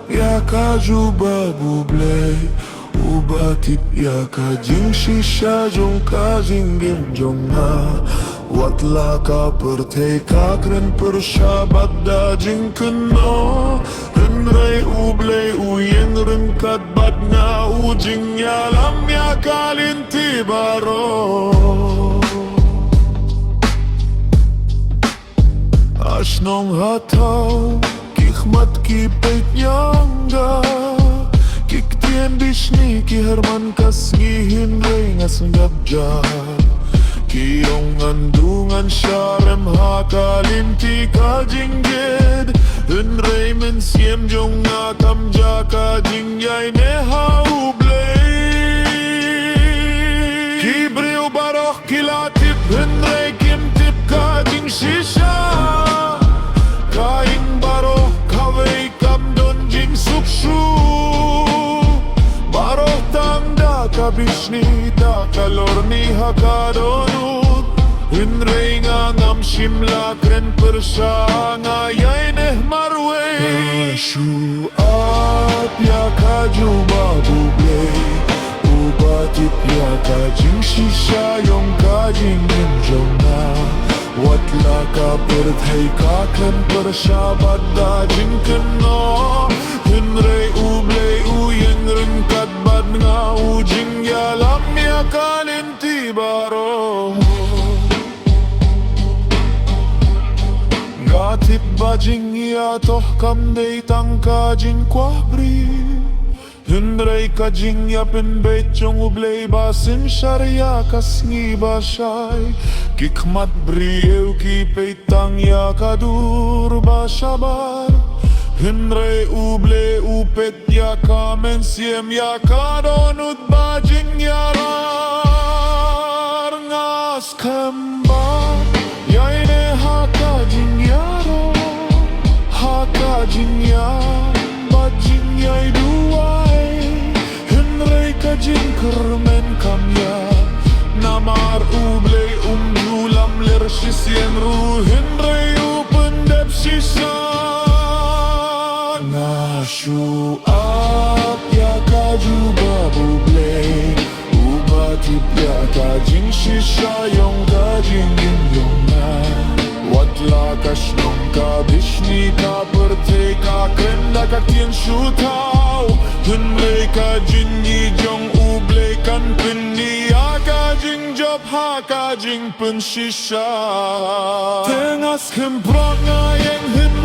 iaka jubab UBlei ubatip iaka jing shisha jong ka jinggin jong ha watla ka perteka kren persyabat da jing keno renrei UBlei uyeng rengkat bat nga ujing yalam ya kalinti baro Asnong hatau kikmat ki peit nyangga kik tien dishni ki herman kas ngihin rei ngas ngabja ki ong andungan syarem hakalinti ka jingged hun rei men siem jong ngakam jaka jingyai ne ha UBlei ki breu baroh kilatip hun rei kim tip ka jing shisha kaing baroh kawai kam don jing sukshu baroh tam da kabishni da kalor ni hakadonut hinrei ngam shimla kren persha ngayai neh marwe shu ap ya kajubab UBlei ubatip ya kajing shisha yong kajing jongna watla ka perthai ka klen persyabat da jing keno hinrei UBlei uyeng rengkat bat nga ujing yalam ya kalinti baro gatip bajing ya toh kam dei tang ka jing kwah bri hinrei ka jing ya pen beit jong UBlei basim syarya kas ngi bashay kikmat brieu ki peitang ya kadur bashabar hinrei UBlei upet ya kamen siem ya kadonut bajing ya lar ngas kembar ya ine haka jing ya ro haka jing ya bajing ya duai hinrei ka jing kermen kam ya namar UBlei julam ler shisien ruhin reyu pendep sisa ngashu ap ya kajubab UBlei ubatip ya kajing shisha yong kajing yong na watla kashnong ka bishni ka perteka kenda ka kien shutau hinrei ka jingi jong UBlei kan pindi kajing job ha kajing pen shisha tengas kemprong ngayeng hin